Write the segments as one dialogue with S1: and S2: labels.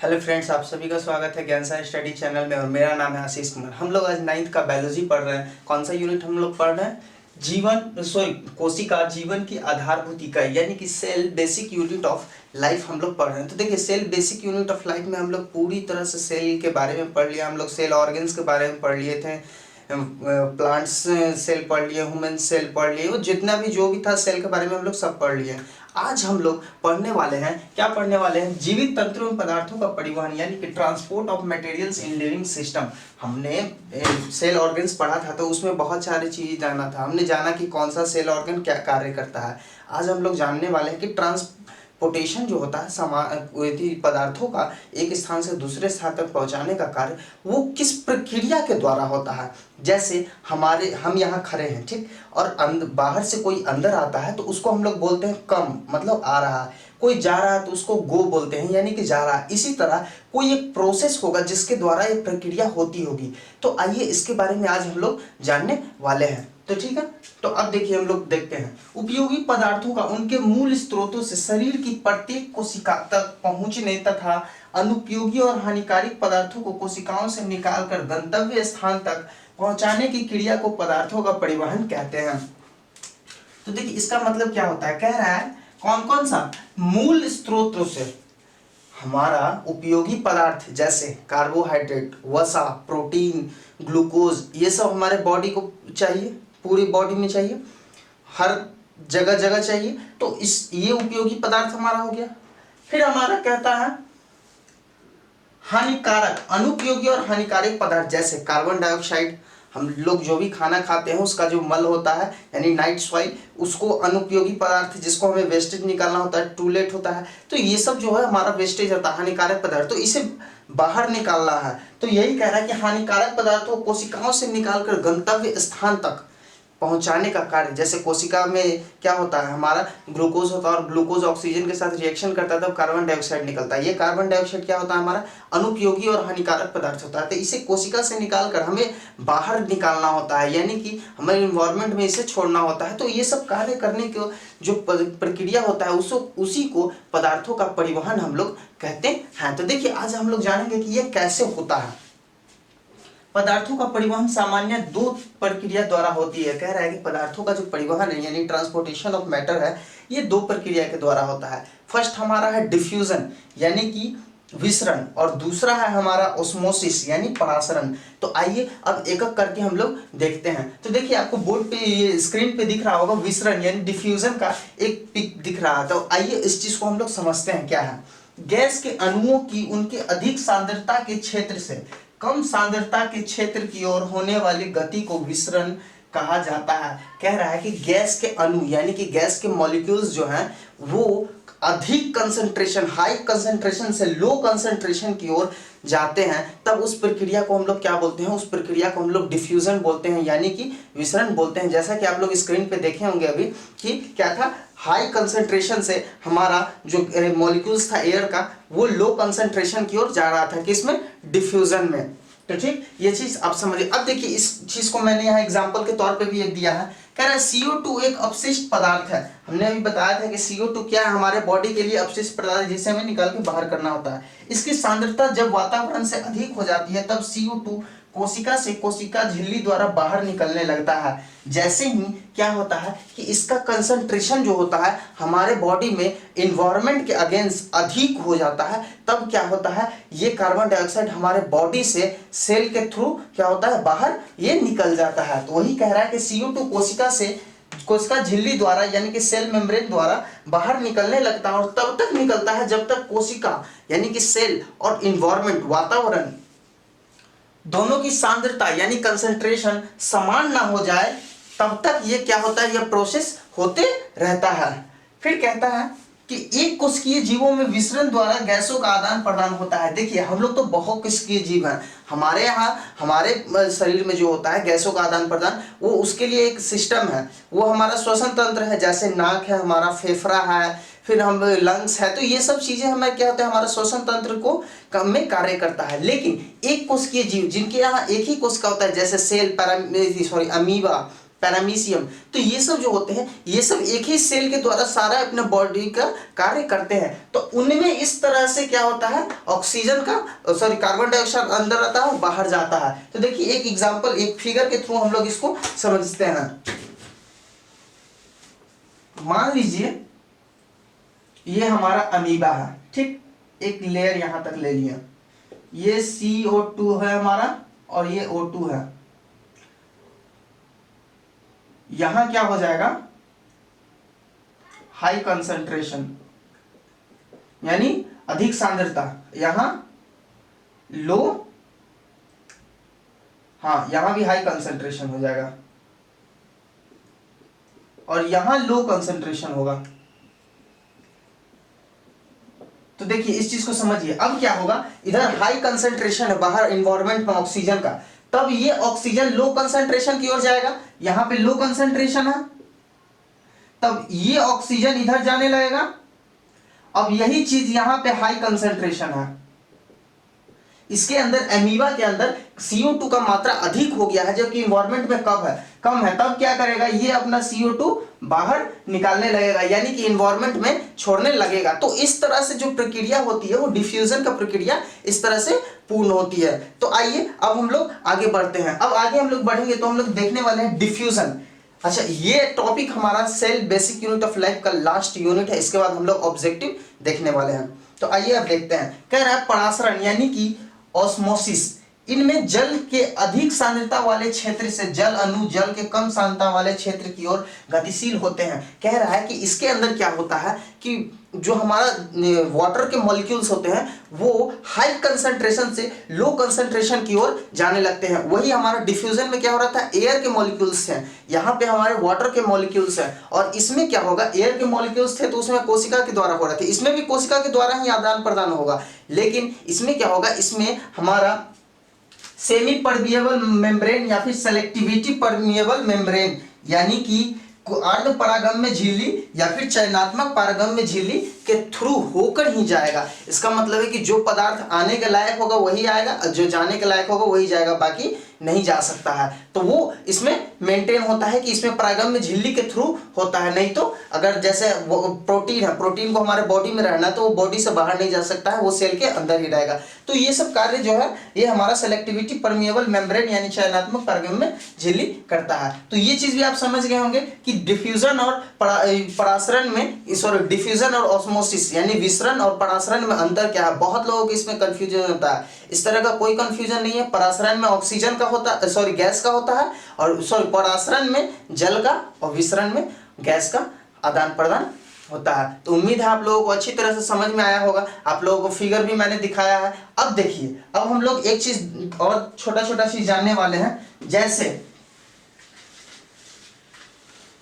S1: Hello friends, आप सभी का स्वागत है ज्ञान साइंस स्टडी चैनल में और मेरा नाम है आशीष कुमार। हम लोग आज 9th का बायोलॉजी पढ़ रहे हैं। कौन सा यूनिट हम लोग पढ़ रहे हैं? कोशिका जीवन की आधारभूत इकाई यानी कि cell basic unit of life हम लोग पढ़ रहे हैं। तो देखिए, cell basic unit of life में हम लोग पूरी तरह से सेल के बारे में पढ़ लिया। हम लोग सेल ऑर्गन्स के बारे में पढ़ लिए थे, प्लांट्स सेल पढ़ लिए, ह्यूमन सेल पढ़ लिए, वो जितना भी जो भी था सेल के बारे में हम लोग सब पढ़ लिए। आज हम लोग पढ़ने वाले हैं, क्या पढ़ने वाले हैं? जीवित तंत्रों में पदार्थों का परिवहन यानी कि transport of materials in living system. हमने सेल ऑर्गन्स पढ़ा था तो उसमें बहुत सारी चीज़ जाना था। हमने जाना कि कौन सा सेल ऑर्गन क्या कार्य करता है। आज हम लोग जानने वाले हैं कि ट्रांसपोर्टेशन जो होता है पदार्थों का एक स्थान से दूसरे स्थान तक पहुंचाने का कार्य वो किस प्रक्रिया के द्वारा होता है। जैसे हम यहाँ खड़े हैं, ठीक, और बाहर से कोई अंदर आता है तो उसको हम लोग बोलते हैं कम, मतलब आ रहा है। कोई जा रहा है तो उसको गो बोलते हैं, यानी कि जा रहा है। इसी तरह कोई एक प्रोसेस होगा जिसके द्वारा ये प्रक्रिया होती होगी। तो आइए इसके बारे में आज हम लोग जानने वाले हैं। तो ठीक है, तो अब देखिए हम लोग देखते हैं उपयोगी पदार्थों का उनके मूल स्रोतों से शरीर की प्रत्येक कोशिका तक पहुंचने तथा अनुपयोगी और हानिकारक पदार्थों को कोशिकाओं से निकालकर गंतव्य स्थान तक पहुंचाने की क्रिया को पदार्थों का परिवहन कहते हैं। तो देखिए इसका मतलब क्या होता है, कह रहा है कौन कौन सा मूल स्रोतों से हमारा उपयोगी पदार्थ जैसे कार्बोहाइड्रेट, वसा, प्रोटीन, ग्लूकोज, ये सब हमारे बॉडी को चाहिए, पूरी बॉडी में चाहिए, हर जगह जगह चाहिए। तो ये उपयोगी पदार्थ हमारा हो गया। फिर हमारा कहता है हानिकारक, अनुपयोगी और हानिकारक पदार्थ जैसे कार्बन डाइऑक्साइड, हम लोग जो भी खाना खाते हैं उसका जो मल होता है यानी नाइट सॉइल, उसको अनुपयोगी पदार्थ जिसको हमें वेस्टेज निकालना होता है, टू लेट होता है। तो ये सब जो है हमारा वेस्टेज होता है, हानिकारक पदार्थ, तो इसे बाहर निकालना है। तो यही कह रहा है कि हानिकारक पदार्थों को कोशिकाओं से निकालकर गंतव्य स्थान तक पहुंचाने का कार्य। जैसे कोशिका में क्या होता है, हमारा ग्लूकोज होता है और ग्लूकोज ऑक्सीजन के साथ रिएक्शन करता है तब कार्बन डाइऑक्साइड निकलता है। ये कार्बन डाइऑक्साइड क्या होता है, हमारा अनुपयोगी और हानिकारक पदार्थ होता है। तो इसे कोशिका से निकालकर हमें बाहर निकालना होता है, यानी कि हमारे इन्वायरमेंट में इसे छोड़ना होता है। तो ये सब कार्य करने के जो प्रक्रिया होता है उसी को पदार्थों का परिवहन हम लोग कहते हैं। तो देखिए आज हम लोग जानेंगे कि यह कैसे होता है। पदार्थों का परिवहन सामान्य दो प्रक्रिया द्वारा होती है। कह रहा है कि पदार्थों का जो परिवहन है यानी ट्रांसपोर्टेशन ऑफ मैटर है, ये दो प्रक्रिया के द्वारा होता है। फर्स्ट हमारा है डिफ्यूजन यानी कि विसरण, और दूसरा है हमारा ओस्मोसिस यानी परासरण। तो आइए अब एक एक करके हम लोग देखते हैं। तो देखिए आपको बोर्ड पे, ये स्क्रीन पे दिख रहा होगा विसरण यानी डिफ्यूजन का एक पिक दिख रहा है। तो आइए इस चीज को हम लोग समझते हैं क्या है। गैस के अणुओं की उनके अधिक सांद्रता के क्षेत्र से कम सांद्रता के क्षेत्र की ओर होने वाली गति को विसरण कहा जाता है। कह रहा है कि गैस के अणु यानी कि गैस के मॉलिक्यूल्स जो हैं वो अधिक कंसंट्रेशन, हाई कंसंट्रेशन से लो कंसंट्रेशन की ओर जाते हैं, तब उस प्रक्रिया को हम लोग क्या बोलते हैं, उस प्रक्रिया को हम लोग डिफ्यूजन बोलते हैं यानी कि विसरण बोलते हैं। जैसा कि आप लोग स्क्रीन पे देखे होंगे अभी कि क्या था, हाई कंसंट्रेशन से हमारा जो मॉलिक्यूल्स था एयर का वो लो कंसंट्रेशन की ओर जा रहा था, किसमें, डिफ्यूजन में। तो ठीक, ये चीज आप समझिए। अब देखिए इस चीज को मैंने यहाँ एग्जांपल के तौर पे भी एक दिया है। कह रहा है CO2 एक अपशिष्ट पदार्थ है। हमने अभी बताया था कि CO2 क्या है, हमारे बॉडी के लिए अपशिष्ट पदार्थ है जिसे हमें निकाल के बाहर करना होता है। इसकी सांद्रता जब वातावरण से अधिक हो जाती है तब CO2 कोशिका से कोशिका झिल्ली द्वारा बाहर निकलने लगता है। जैसे ही क्या होता है कि इसका कंसंट्रेशन जो होता है हमारे बॉडी में इन्वायरमेंट के अगेंस्ट अधिक हो जाता है, तब क्या होता है, ये कार्बन डाइऑक्साइड हमारे बॉडी से सेल के थ्रू क्या होता है, बाहर ये निकल जाता है। तो वही कह रहा है कि CO2 कोशिका झिल्ली द्वारा यानी कि सेल मेम्ब्रेन द्वारा बाहर निकलने लगता है, और तब तक निकलता है जब तक कोशिका यानी कि सेल और इन्वायरमेंट, वातावरण, दोनों की सांद्रता यानी कंसंट्रेशन समान ना हो जाए, तब तक ये क्या होता है, यह प्रोसेस होते रहता है। फिर कहता है कि एक कोशिकीय जीवों में विसरण द्वारा गैसों का आदान प्रदान होता है। देखिए हम लोग तो बहु कोशिकीय जीव हैं, हमारे यहाँ हमारे शरीर में जो होता है गैसों का आदान प्रदान, वो उसके लिए एक सिस्टम है, वो हमारा श्वसन तंत्र है, जैसे नाक है, हमारा फेफड़ा है, फिर हम लंग्स है। तो ये सब चीजें हमें क्या होता है, हमारा श्वसन तंत्र को में कार्य करता है। लेकिन एक कोशिकीय जीव जिनके यहाँ एक ही कोशिका होता है, जैसे सेल, अमीबा, पैरामीशियम। तो ये सब जो होते हैं ये सब एक ही सेल के द्वारा सारा अपने बॉडी का कार्य करते हैं। तो उनमें इस तरह से क्या होता है, ऑक्सीजन का कार्बन डाइऑक्साइड अंदर आता है और बाहर जाता है। तो देखिए एक एग्जांपल, एक फिगर के थ्रू हम लोग इसको समझते हैं। मान लीजिए ये हमारा अमीबा है, ठीक, एक लेयर यहां तक ले लिया, ये CO2 है हमारा और ये O2 है। यहां क्या हो जाएगा, हाई कंसंट्रेशन यानी अधिक सांद्रता, यहां लो, हाँ यहां भी हाई कंसंट्रेशन हो जाएगा और यहां लो कंसंट्रेशन होगा। तो देखिए इस चीज को समझिए। अब क्या होगा, इधर हाई कंसंट्रेशन है बाहर एनवायरनमेंट में ऑक्सीजन का, तब ये ऑक्सीजन लो कंसंट्रेशन की ओर जाएगा, यहां पे लो कंसंट्रेशन है, तब ये ऑक्सीजन इधर जाने लगेगा। अब यही चीज यहां पे हाई कंसंट्रेशन है, इसके अंदर अमीबा के अंदर CO2 का मात्रा अधिक हो गया है, जबकि एनवायरनमेंट में कम है, तब क्या करेगा, ये अपना CO2 बाहर निकालने लगेगा, यानी कि एनवायरनमेंट में छोड़ने लगेगा। तो इस तरह से जो प्रक्रिया होती है वो डिफ्यूजन का प्रक्रिया इस तरह से पूर्ण होती है। तो आइए अब हम लोग आगे बढ़ते हैं। अब आगे हम लोग बढ़ेंगे तो हम लोग देखने वाले हैं डिफ्यूजन। अच्छा, ये टॉपिक हमारा cell basic unit of life का लास्ट यूनिट है, इसके बाद हम लोग ऑब्जेक्टिव देखने वाले हैं। तो आइए अब देखते हैं। कह रहा है परासरण यानी कि ऑस्मोसिस, इनमें जल के अधिक सांद्रता वाले क्षेत्र से जल अणु जल के कम सांद्रता वाले क्षेत्र की ओर गतिशील होते हैं। कह रहा है कि इसके अंदर क्या होता है कि जो हमारा वाटर के मॉलिक्यूल्स होते हैं वो हाई कंसंट्रेशन से लो कंसंट्रेशन की ओर जाने लगते हैं। वही हमारा डिफ्यूजन में क्या हो रहा था, एयर के मॉलिक्यूल्स हैं, यहाँ पे हमारे वाटर के मॉलिक्यूल्स हैं, और इसमें क्या होगा, एयर के मॉलिक्यूल्स थे तो उसमें कोशिका के द्वारा हो रहे थे, इसमें भी कोशिका के द्वारा ही आदान प्रदान होगा। लेकिन इसमें क्या होगा, इसमें हमारा सेमी परमिएबल मेम्ब्रेन या फिर सेलेक्टिविटी परमिएबल मेम्ब्रेन यानी कि अर्ध परागम्य झिल्ली या फिर चयनात्मक परागम्य झिल्ली के थ्रू होकर ही जाएगा। इसका मतलब है कि जो पदार्थ आने के लायक होगा वही आएगा, जो जाने के लायक होगा वही जाएगा, बाकी नहीं जा सकता है। तो वो इसमें मेंटेन होता है कि इसमें परागम्य झिल्ली के थ्रू होता है। नहीं तो अगर जैसे वो प्रोटीन है, प्रोटीन को हमारे बॉडी में रहना है तो वो बॉडी से बाहर नहीं जा सकता है, वो सेल के अंदर ही रहेगा। तो ये सब कार्य जो है ये हमारा सेलेक्टिविटी परमिएबल मेम्ब्रेन यानी चयनात्मक परागम्य झिल्ली करता है। तो ये चीज भी आप समझ गए होंगे कि डिफ्यूजन और परासरण में, सॉरी, डिफ्यूजन और ऑस्मोसिस यानी विसरण और परासरण में अंतर क्या है। बहुत लोगों को इसमें कंफ्यूजन होता है, इस तरह का कोई कंफ्यूजन नहीं है। परासरण में ऑक्सीजन का होता है, सॉरी गैस का होता है, और सॉरी परासरण में जल का और विसरण में गैस का आदान प्रदान होता है। तो उम्मीद है आप लोगों को अच्छी तरह से समझ में आया होगा। आप लोगों को फिगर भी मैंने दिखाया है। अब देखिए, अब हम लोग एक चीज और छोटा छोटा चीज जानने वाले हैं। जैसे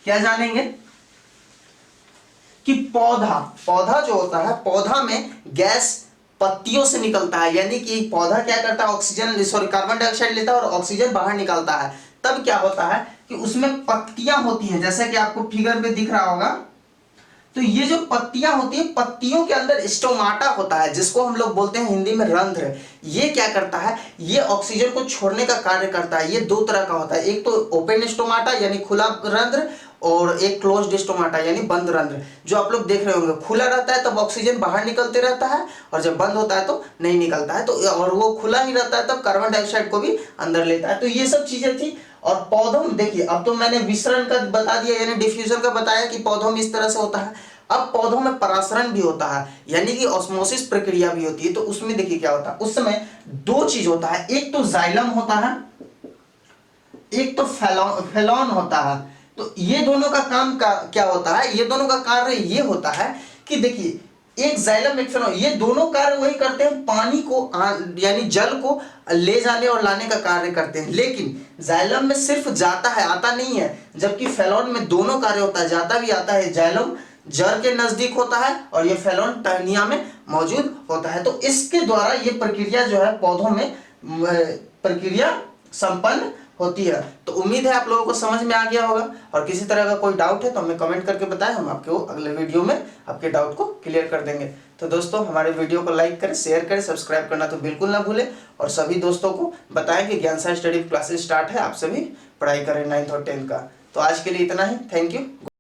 S1: क्या जानेंगे कि पौधा जो होता है, पौधा में गैस पत्तियों से निकलता है, यानी कि पौधा क्या करता है, ऑक्सीजन, सॉरी कार्बन डाइऑक्साइड लेता है और ऑक्सीजन बाहर निकालता है। तब क्या होता है कि उसमें पत्तियां होती हैं, जैसे कि आपको फिगर में दिख रहा होगा। तो ये जो पत्तियां होती है, पत्तियों के अंदर स्टोमाटा होता है, जिसको हम लोग बोलते हैं हिंदी में रंध्र। ये क्या करता है, ये ऑक्सीजन को छोड़ने का कार्य करता है। ये दो तरह का होता है, एक तो ओपन स्टोमाटा यानी खुला रंध्र, और एक क्लोज्ड स्टोमाटा यानी बंद रंध्र। जो आप लोग देख रहे होंगे, खुला रहता है तब ऑक्सीजन बाहर निकलते रहता है, और जब बंद होता है तो नहीं निकलता है। तो और वो खुला ही रहता है तब कार्बन डाइऑक्साइड को भी अंदर लेता है। तो ये सब चीजें थी। और पौधों में देखिए, अब तो मैंने विसरण का बता दिया यानी डिफ्यूजन का बताया कि पौधों में इस तरह से होता है। अब पौधों में परासरण भी होता है, यानी कि ऑस्मोसिस प्रक्रिया भी होती है। तो उसमें देखिए क्या होता है, उस समय दो चीज होता है, एक तो जाइलम होता है, एक तो फेलॉन होता है। तो ये दोनों का काम क्या होता है, ये दोनों का कार्य ये होता है कि देखिए, एक जाइलम एक फेलॉन, ये दोनों कार्य वही करते हैं, पानी को यानी जल को ले जाने और लाने का कार्य करते हैं। लेकिन जाइलम में सिर्फ जाता है, आता नहीं है, जबकि फेलॉन में दोनों कार्य होता है, जाता भी आता है। जाइलम जड़ के नजदीक होता है और ये फेलॉन टहनिया में मौजूद होता है। तो इसके द्वारा ये प्रक्रिया जो है पौधों में प्रक्रिया संपन्न होती है। तो उम्मीद है आप लोगों को समझ में आ गया होगा, और किसी तरह का कोई डाउट है तो हमें कमेंट करके बताएं, हम आपको अगले वीडियो में आपके डाउट को क्लियर कर देंगे। तो दोस्तों, हमारे वीडियो को लाइक करें, शेयर करें, सब्सक्राइब करना तो बिल्कुल ना भूलें, और सभी दोस्तों को बताएं कि ज्ञान साइंस स्टडी क्लासेस स्टार्ट है, आप सभी पढ़ाई करें 9th और 10th का। तो आज के लिए इतना ही, थैंक यू।